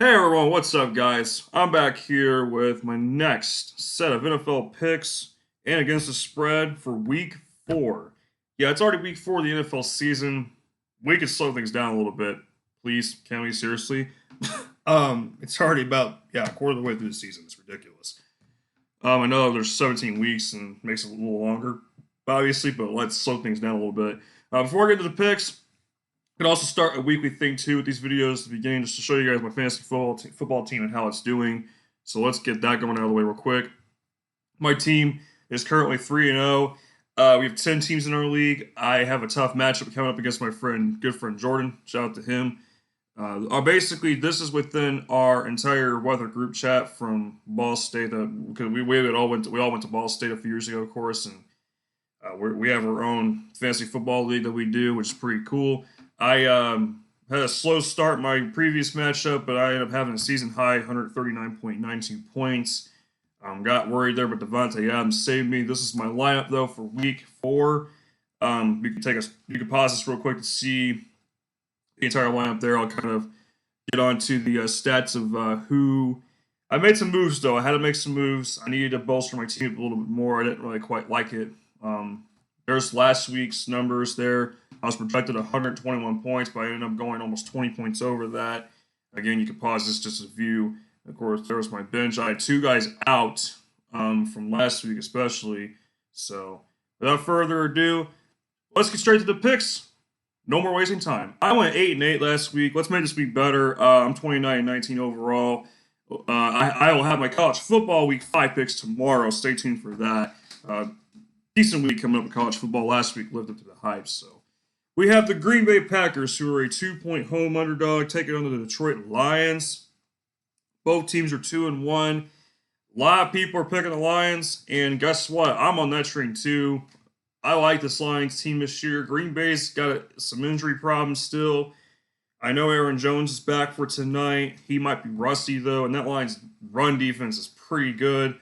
Hey everyone, what's up, guys? I'm back here with my next set of NFL picks and against the spread for week 4. Yeah, it's already week 4 of the NFL season. We could slow things down a little bit. Please, can we seriously? It's already about, a quarter of the way through the season. It's ridiculous. I know there's 17 weeks and it makes it a little longer, obviously, but let's slow things down a little bit. Before I get into the picks, could also start a weekly thing too with these videos at the beginning, just to show you guys my fantasy football team and how it's doing. So let's get that going out of the way real quick. My team is currently 3-0. We have 10 teams in our league. I have a tough matchup coming up against my good friend Jordan. Shout out to him. Basically, this is within our entire weather group chat from Ball State. Because we all went to Ball State a few years ago, of course, and we have our own fantasy football league that we do, which is pretty cool. I had a slow start my previous matchup, but I ended up having a season high 139.92 points. Got worried there, but Devontae Adams saved me. This is my lineup though for week 4. You can pause this real quick to see the entire lineup there. I'll kind of get on to the stats of who. I made some moves though. I had to make some moves. I needed to bolster my team a little bit more. I didn't really quite like it. There's last week's numbers there. I was projected 121 points, but I ended up going almost 20 points over that. Again, you can pause this just to view. Of course, there was my bench. I had 2 guys out from last week, especially. So, without further ado, let's get straight to the picks. No more wasting time. I went 8-8 last week. Let's make this week better. I'm 29-19 overall. I will have my college football week 5 picks tomorrow. Stay tuned for that. Decent week coming up in college football. Last week lived up to the hype. So we have the Green Bay Packers, who are a 2-point home underdog, taking on the Detroit Lions. Both teams are 2-1. A lot of people are picking the Lions, and guess what? I'm on that train too. I like this Lions team this year. Green Bay's got some injury problems still. I know Aaron Jones is back for tonight. He might be rusty though, and that Lions run defense is pretty good.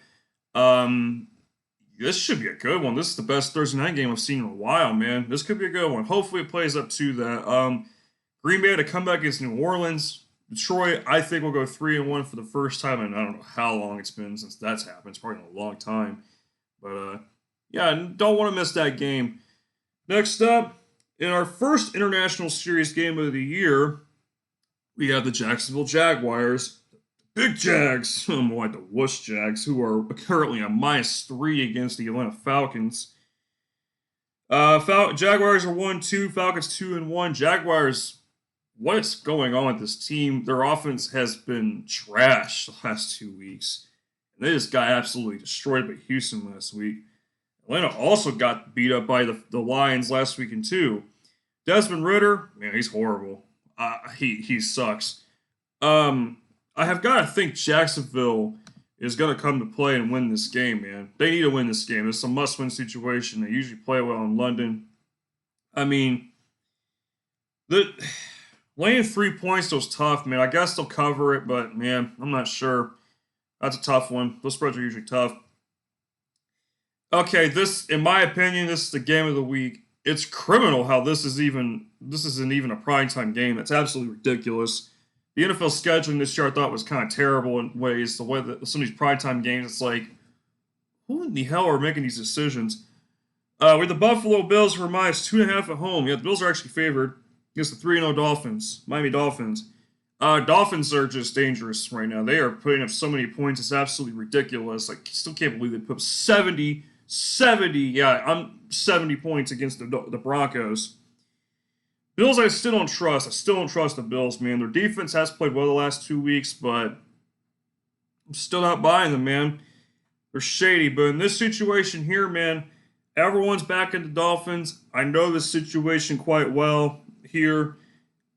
This should be a good one. This is the best Thursday night game I've seen in a while, man. This could be a good one. Hopefully it plays up to that. Green Bay had a comeback against New Orleans. Detroit, I think, will go 3-1 for the first time in I don't know how long it's been since that's happened. It's probably been a long time. But, don't want to miss that game. Next up, in our first international series game of the year, we have the Jacksonville Jaguars. Big Jags, more like the Wuss Jags, who are currently a -3 against the Atlanta Falcons. Jaguars are 1-2, Falcons 2-1. Jaguars, what is going on with this team? Their offense has been trash the last 2 weeks. And they just got absolutely destroyed by Houston last week. Atlanta also got beat up by the Lions last weekend too. Desmond Ridder, man, he's horrible. He sucks. I have got to think Jacksonville is going to come to play and win this game, man. They need to win this game. It's a must-win situation. They usually play well in London. I mean, laying 3 points was tough, man. I guess they'll cover it, but, man, I'm not sure. That's a tough one. Those spreads are usually tough. Okay, in my opinion, this is the game of the week. It's criminal how this isn't even a primetime game. It's absolutely ridiculous. The NFL scheduling this year I thought was kind of terrible in ways. The way that some of these primetime games, it's like, who in the hell are making these decisions? With the Buffalo Bills who are -2.5 at home. Yeah, the Bills are actually favored against the 3-0 Dolphins, Miami Dolphins. Dolphins are just dangerous right now. They are putting up so many points. It's absolutely ridiculous. I still can't believe they put up 70 points against the Broncos. Bills, I still don't trust. I still don't trust the Bills, man. Their defense has played well the last 2 weeks, but I'm still not buying them, man. They're shady. But in this situation here, man, everyone's back in the Dolphins. I know this situation quite well here.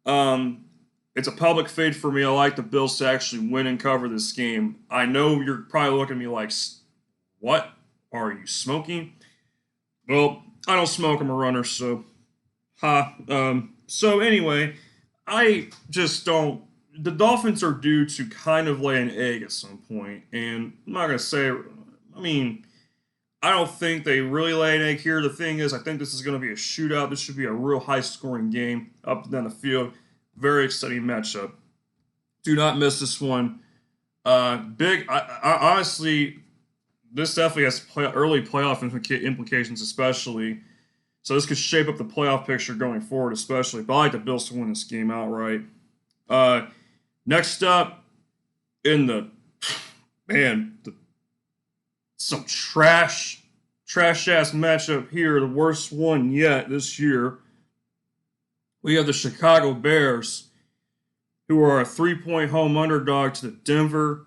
It's a public fade for me. I like the Bills to actually win and cover this game. I know you're probably looking at me like, what are you smoking? Well, I don't smoke. I'm a runner, so so anyway, I just don't. The Dolphins are due to kind of lay an egg at some point, and I'm not gonna say. I mean, I don't think they really lay an egg here. The thing is, I think this is going to be a shootout. This should be a real high-scoring game up and down the field. Very exciting matchup. Do not miss this one. Big. Honestly, this definitely has early playoff implications, especially. So this could shape up the playoff picture going forward, especially. But I like the Bills to win this game outright. Uh, Next up in the man, some trash ass matchup here, the worst one yet this year. We have the Chicago Bears, who are a 3-point home underdog to the Denver.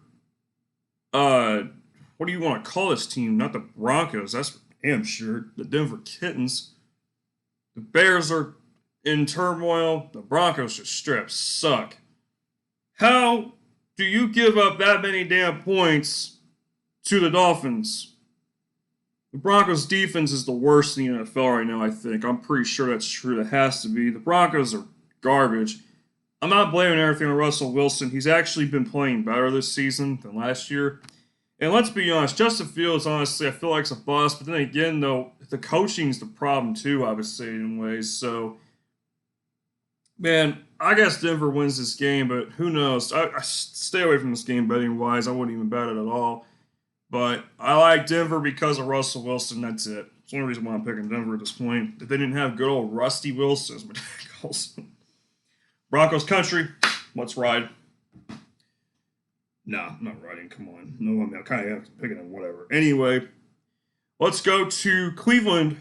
What do you want to call this team? Not the Broncos. That's for damn sure. The Denver Kittens. The Bears are in turmoil. The Broncos just straight up suck. How do you give up that many damn points to the Dolphins? The Broncos' defense is the worst in the NFL right now, I think. I'm pretty sure that's true. That has to be. The Broncos are garbage. I'm not blaming everything on Russell Wilson. He's actually been playing better this season than last year. And let's be honest, Justin Fields, honestly, I feel like it's a bust. But then again, though, the coaching's the problem too, I would say, in ways. So, man, I guess Denver wins this game, but who knows? I stay away from this game betting-wise. I wouldn't even bet it at all. But I like Denver because of Russell Wilson. That's it. It's the only reason why I'm picking Denver at this point. If they didn't have good old Rusty Wilson, Broncos country, let's ride. No, I'm not riding. Come on. No, I'm kind of picking them, whatever. Anyway, let's go to Cleveland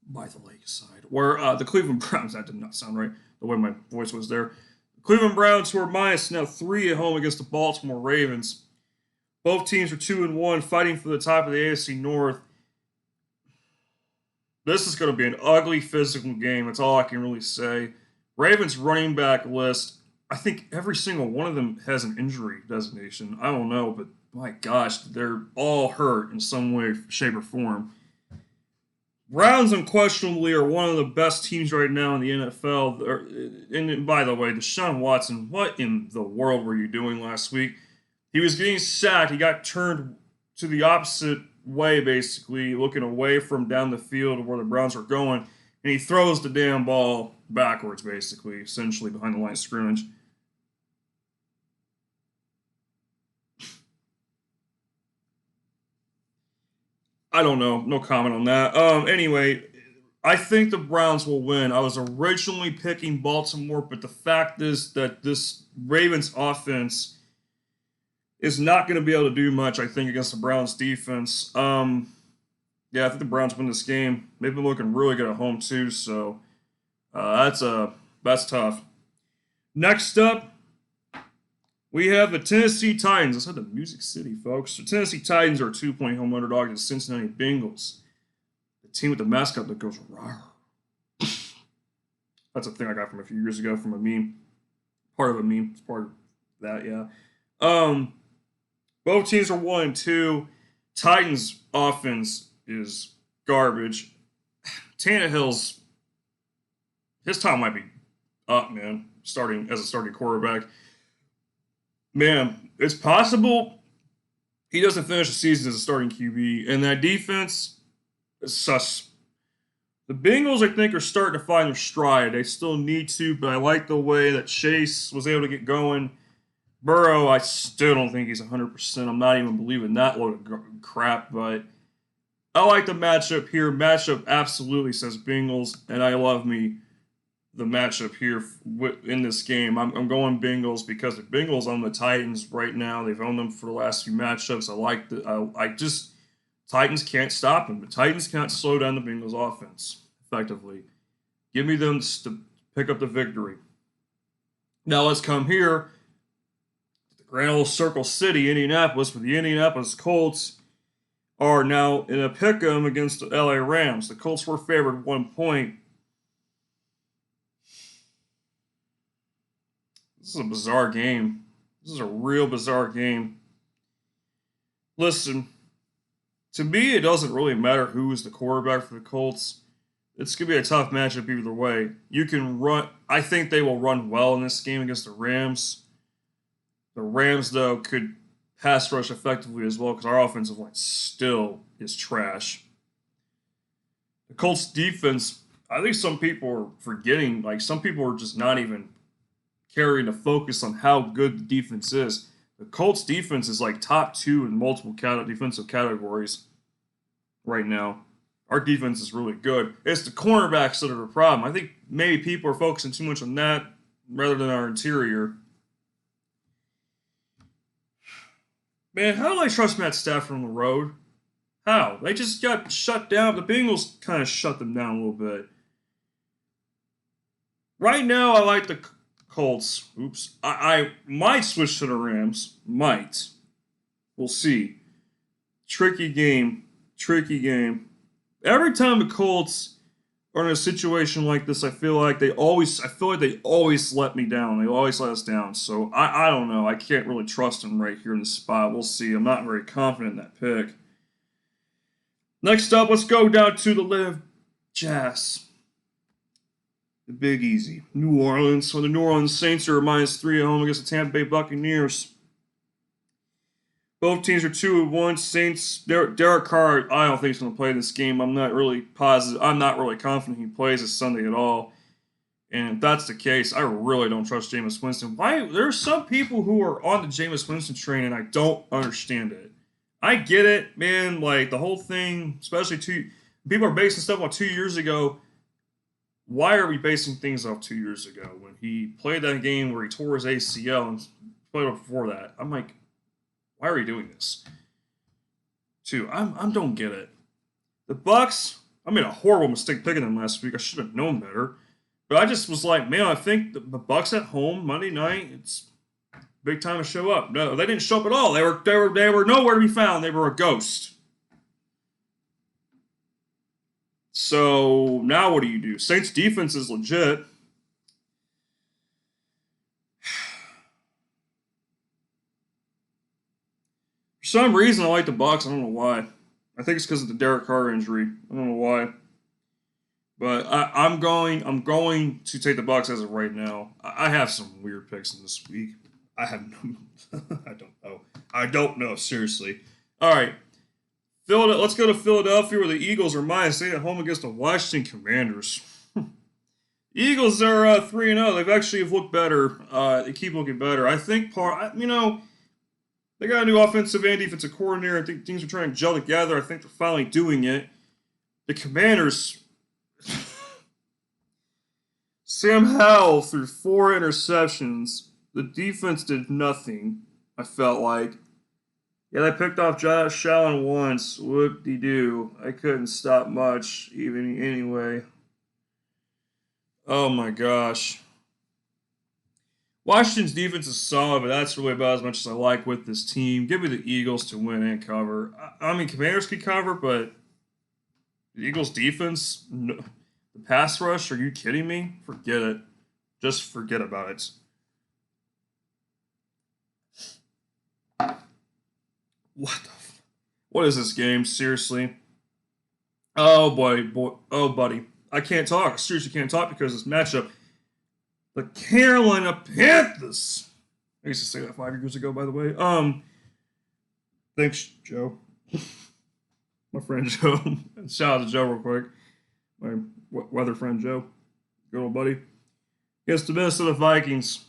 by the lakeside, where the Cleveland Browns, that did not sound right, the way my voice was there. The Cleveland Browns, who are minus now 3 at home against the Baltimore Ravens. Both teams are 2-1, fighting for the top of the AFC North. This is going to be an ugly physical game. That's all I can really say. Ravens running back list, I think every single one of them has an injury designation. I don't know, but my gosh, they're all hurt in some way, shape, or form. Browns unquestionably are one of the best teams right now in the NFL. And by the way, Deshaun Watson, what in the world were you doing last week? He was getting sacked. He got turned to the opposite way, basically, looking away from down the field where the Browns were going. And he throws the damn ball backwards, basically, essentially behind the line of scrimmage. I don't know. No comment on that. Anyway, I think the Browns will win. I was originally picking Baltimore, but the fact is that this Ravens offense is not going to be able to do much, I think, against the Browns defense. Yeah, I think the Browns win this game. They've been looking really good at home, too, so that's tough. Next up, we have the Tennessee Titans. I said the Music City, folks. The Tennessee Titans are a 2-point home underdog to the Cincinnati Bengals. The team with the mascot that goes rawr. That's a thing I got from a few years ago from a meme. Part of a meme. It's part of that, yeah. Both teams are 1-2. Titans offense is garbage. Tannehill's his time might be up, man. Starting as a starting quarterback. Man, it's possible he doesn't finish the season as a starting QB, and that defense is sus. The Bengals, I think, are starting to find their stride. They still need to, but I like the way that Chase was able to get going. Burrow, I still don't think he's 100%. I'm not even believing that load of crap, but I like the matchup here. Matchup absolutely says Bengals, and I love me the matchup here in this game. I'm going Bengals because the Bengals own the Titans right now. They've owned them for the last few matchups. Titans can't stop them. The Titans can't slow down the Bengals offense effectively. Give me them to pick up the victory. Now let's come here to the Grand Ole Circle City, Indianapolis, where the Indianapolis Colts are now in a pick'em against the LA Rams. The Colts were favored 1 point. This is a bizarre game. This is a real bizarre game. Listen, to me, it doesn't really matter who is the quarterback for the Colts. It's going to be a tough matchup either way. You can run. I think they will run well in this game against the Rams. The Rams, though, could pass rush effectively as well because our offensive line still is trash. The Colts defense, I think some people are forgetting, like some people are just not even carrying the focus on how good the defense is. The Colts defense is like top 2 in multiple defensive categories right now. Our defense is really good. It's the cornerbacks that are the problem. I think maybe people are focusing too much on that rather than our interior. Man, how do I trust Matt Stafford on the road? How? They just got shut down. The Bengals kind of shut them down a little bit. Right now, I like the Colts. Oops. I might switch to the Rams. Might. We'll see. Tricky game. Tricky game. Every time the Colts are in a situation like this, I feel like they always let me down. They always let us down. So I don't know. I can't really trust them right here in the spot. We'll see. I'm not very confident in that pick. Next up, let's go down to the Live Jazz. The Big Easy. New Orleans. So the New Orleans Saints are -3 at home against the Tampa Bay Buccaneers. Both teams are 2-1. Saints, Derek Carr, I don't think he's going to play this game. I'm not really positive. I'm not really confident he plays this Sunday at all. And if that's the case, I really don't trust Jameis Winston. Why? There's some people who are on the Jameis Winston train, and I don't understand it. I get it, man. Like, the whole thing, especially people are basing stuff on 2 years ago. Why are we basing things off 2 years ago when he played that game where he tore his ACL and played it before that? I'm like, why are we doing this? I don't get it. The Bucks, I made a horrible mistake picking them last week. I should have known better. But I just was like, man, I think the Bucks at home Monday night, it's big time to show up. No, they didn't show up at all. They were nowhere to be found. They were a ghost. So now what do? Saints defense is legit. For some reason, I like the Bucks. I don't know why. I think it's because of the Derek Carr injury. I don't know why. But I'm going to take the Bucks as of right now. I have some weird picks in this week. I have no. I don't know. Seriously. All right. Let's go to Philadelphia, where the Eagles are -8 at home against the Washington Commanders. The Eagles are 3-0. They've actually looked better. They keep looking better. I think they got a new offensive and defensive coordinator. I think things are trying to gel together. I think they're finally doing it. The Commanders. Sam Howell threw 4 interceptions. The defense did nothing, I felt like. Yeah, they picked off Josh Allen once. Whoop-de-doo. I couldn't stop much, even anyway. Oh my gosh. Washington's defense is solid, but that's really about as much as I like with this team. Give me the Eagles to win and cover. I mean, Commanders could cover, but the Eagles' defense, no. The pass rush, are you kidding me? Forget it. Just forget about it. What is this game? Seriously? Oh boy. Oh buddy. I can't talk. I seriously can't talk because of this matchup. The Carolina Panthers. I used to say that 5 years ago, by the way. Thanks, Joe. My friend Joe. Shout out to Joe real quick. My weather friend Joe. Good old buddy. Against the Minnesota Vikings.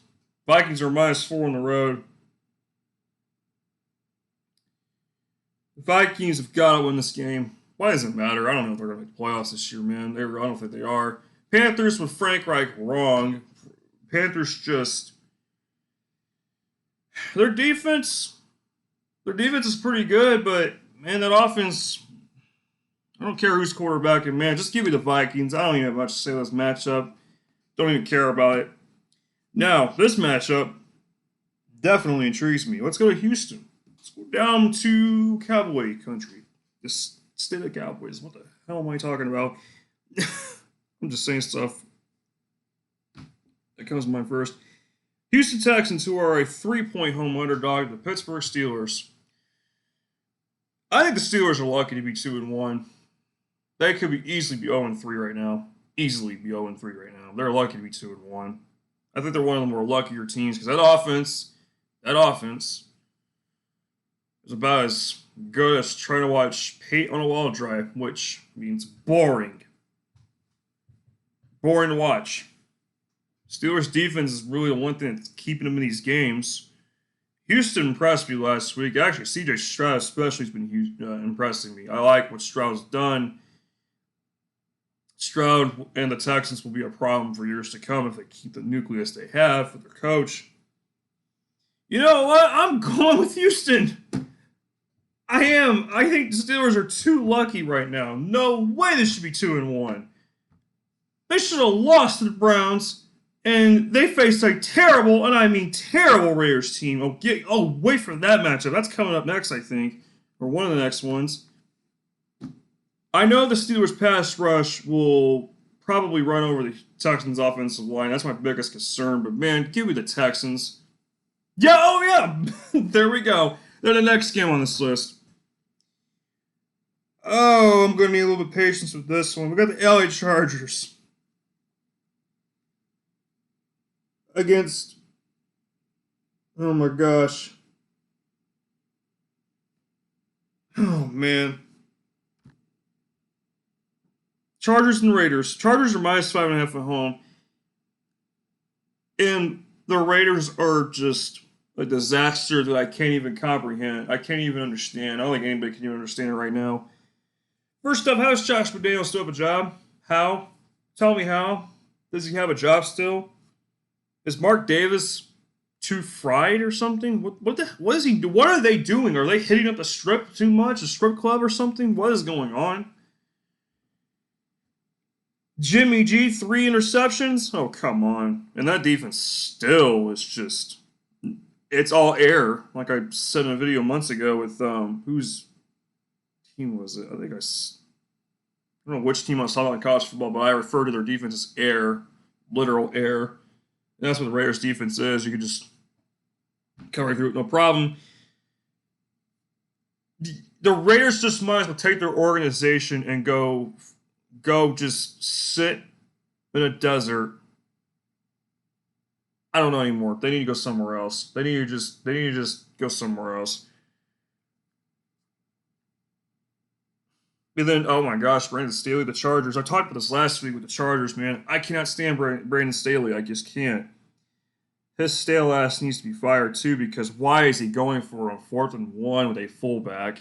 Vikings are -4 on the road. The Vikings have got to win this game. Why does it matter? I don't know if they're going to make the playoffs this year, man. I don't think they are. Panthers with Frank Reich wrong. Panthers just... Their defense is pretty good, but, man, that offense... I don't care who's quarterbacking, man. Just give me the Vikings. I don't even have much to say about this matchup. Don't even care about it. Now, this matchup definitely intrigues me. Let's go to Houston. Let's go down to Cowboy country. This state of Cowboys. What the hell am I talking about? I'm just saying stuff that comes to mind first. Houston Texans, who are a 3-point home underdog, the Pittsburgh Steelers. I think the Steelers are lucky to be 2-1. They could easily be 0-3 right now. Easily be 0-3 right now. They're lucky to be 2-1. I think they're one of the more luckier teams because that offense is about as good as trying to watch paint on a wall dry, which means boring. Boring to watch. Steelers defense is really the one thing that's keeping them in these games. Houston impressed me last week. Actually, CJ Stroud especially has been impressing me. I like what Stroud's done. Stroud and the Texans will be a problem for years to come if they keep the nucleus they have with their coach. You know what? I'm going with Houston. I am. I think the Steelers are too lucky right now. No way they should be 2-1. They should have lost to the Browns, and they faced a terrible, and I mean terrible, Raiders team. Wait for that matchup. That's coming up next, I think, or one of the next ones. I know the Steelers' pass rush will probably run over the Texans' offensive line. That's my biggest concern. But man, give me the Texans. Yeah, oh yeah, there we go. They're the next game on this list. Oh, I'm going to need a little bit of patience with this one. We got the LA Chargers against, oh my gosh. Oh man. Chargers and Raiders. Chargers are -5.5 at home. And the Raiders are just a disaster that I can't even comprehend. I can't even understand. I don't think anybody can even understand it right now. First up, how does Josh McDaniels still have a job? How? Tell me how. Does he have a job still? Is Mark Davis too fried or something? What is he? What are they doing? Are they hitting up the strip too much? A strip club or something? What is going on? Jimmy G, 3 interceptions? Oh, come on. And that defense still is just, it's all air. Like I said in a video months ago with, whose team was it? I don't know which team I was talking about in college football, but I refer to their defense as air, literal air. And that's what the Raiders defense is. You can just come right through it, no problem. The Raiders just might as well take their organization and go just sit in a desert. I don't know anymore. They need to go somewhere else. They need to just go somewhere else. And then, oh my gosh, Brandon Staley, the Chargers. I talked about this last week with the Chargers, man. I cannot stand Brandon Staley. I just can't. His stale ass needs to be fired too, because why is he going for a 4th and 1 with a fullback?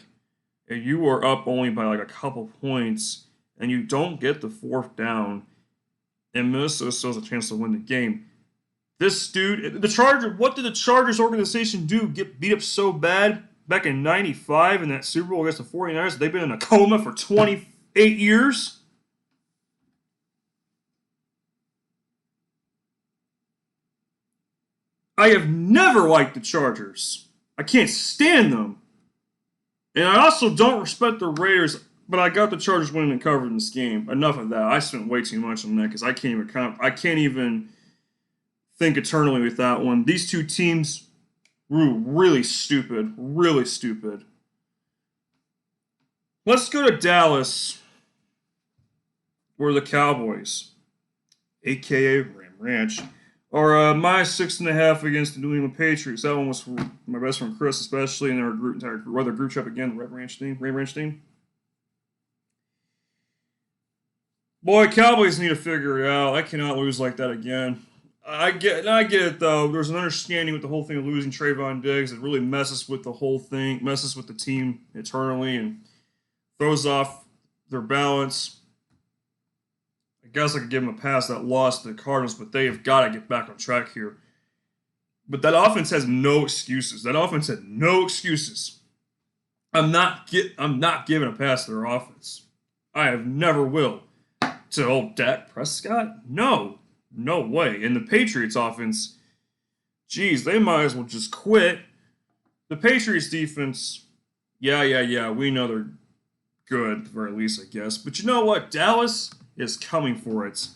And you are up only by like a couple points, and you don't get the 4th down, and Minnesota still has a chance to win the game. This dude, what did the Chargers organization do? Get beat up so bad back in '95 in that Super Bowl against the 49ers? They've been in a coma for 28 years. I have never liked the Chargers. I can't stand them. And I also don't respect the Raiders, but I got the Chargers winning and covering this game. Enough of that. I spent way too much on that because I can't even think eternally with that one. These two teams were really stupid. Really stupid. Let's go to Dallas, where the Cowboys, aka Ram Ranch, are -6.5 against the New England Patriots. That one was for my best friend Chris, especially in our group chat again, the Ram Ranch team. Boy, Cowboys need to figure it out. I cannot lose like that again. I get it though. There's an understanding with the whole thing of losing Trayvon Diggs. It really messes with the whole thing, messes with the team eternally, and throws off their balance. I guess I could give them a pass that lost to the Cardinals, but they have got to get back on track here. But that offense has no excuses. That offense had no excuses. I'm not giving a pass to their offense. I have never will. To old Dak Prescott? No way. And the Patriots offense, geez, they might as well just quit. The Patriots defense, yeah, we know they're good, at the very least, I guess. But you know what? Dallas is coming for it.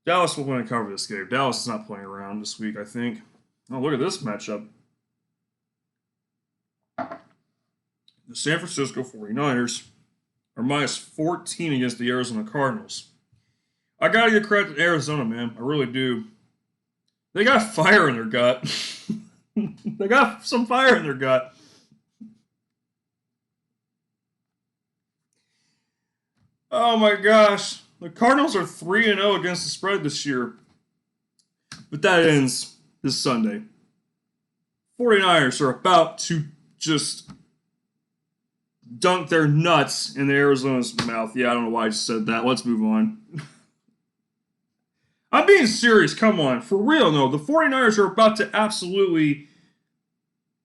Dallas will win and cover this game. Dallas is not playing around this week, I think. Oh, look at this matchup. The San Francisco 49ers are -14 against the Arizona Cardinals. I gotta give credit to Arizona, man. I really do. They got fire in their gut. They got some fire in their gut. Oh my gosh. The Cardinals are 3-0 against the spread this year. But that ends this Sunday. 49ers are about to just dunk their nuts in Arizona's mouth. Yeah, I don't know why I just said that. Let's move on. I'm being serious. Come on. For real, no. The 49ers are about to absolutely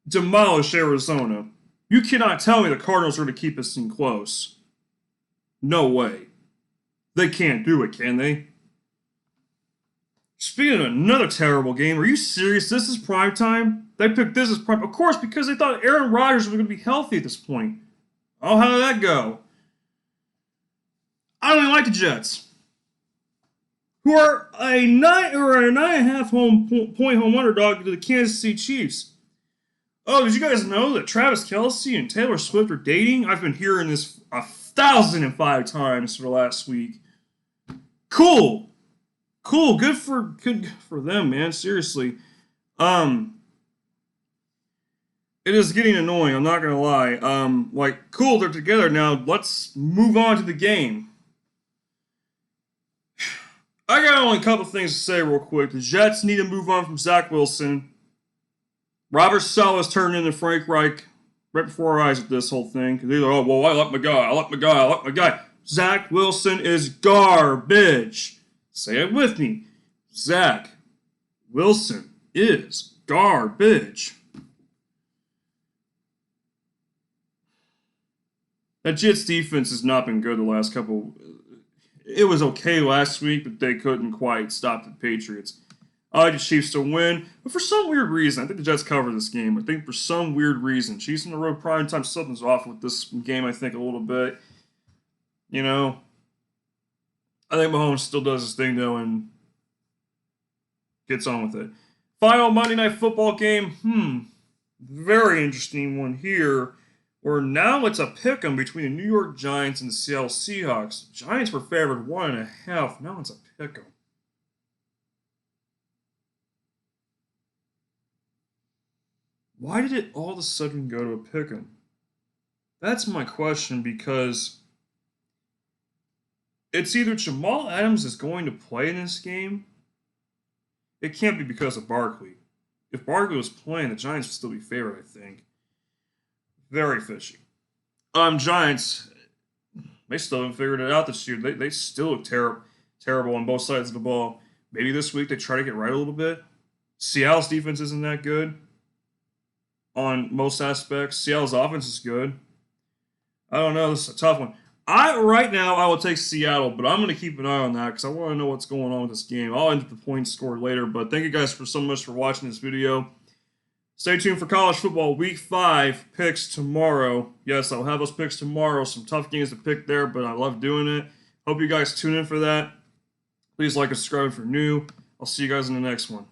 demolish Arizona. You cannot tell me the Cardinals are going to keep this thing close. No way. They can't do it, can they? Speaking of another terrible game, are you serious? This is prime time? They picked this as prime. Of course, because they thought Aaron Rodgers was going to be healthy at this point. Oh, how did that go? I don't even like the Jets, who are a 9.5 point home underdog to the Kansas City Chiefs. Oh, did you guys know that Travis Kelce and Taylor Swift are dating? I've been hearing this 1,005 times for the last week. Cool. Good for them, man. Seriously. It is getting annoying, I'm not gonna lie. Cool, they're together now. Let's move on to the game. I got only a couple things to say real quick. The Jets need to move on from Zach Wilson. Robert Saleh turned into Frank Reich right before our eyes with this whole thing. Because either, I like my guy. Zach Wilson is garbage. Say it with me. Zach Wilson is garbage. That Jets defense has not been good the last couple. It was okay last week, but they couldn't quite stop the Patriots. I like the Chiefs to win, but for some weird reason, I think the Jets cover this game. I think for some weird reason, Chiefs on the road primetime, something's off with this game, I think, a little bit. You know, I think Mahomes still does his thing, though, and gets on with it. Final Monday Night Football game, very interesting one here, where now it's a pick'em between the New York Giants and the Seattle Seahawks. Giants were favored 1.5, now it's a pick'em. Why did it all of a sudden go to a pick'em? That's my question, because it's either Jamal Adams is going to play in this game. It can't be because of Barkley. If Barkley was playing, the Giants would still be favored, I think. Very fishy. Giants, they still haven't figured it out this year. They still look terrible on both sides of the ball. Maybe this week they try to get right a little bit. Seattle's defense isn't that good on most aspects. Seattle's offense is good. I don't know. This is a tough one. Right now, I will take Seattle, but I'm going to keep an eye on that because I want to know what's going on with this game. I'll end up the points scored later, but thank you guys so much for watching this video. Stay tuned for college football week 5 picks tomorrow. Yes, I'll have those picks tomorrow. Some tough games to pick there, but I love doing it. Hope you guys tune in for that. Please like and subscribe if you're new. I'll see you guys in the next one.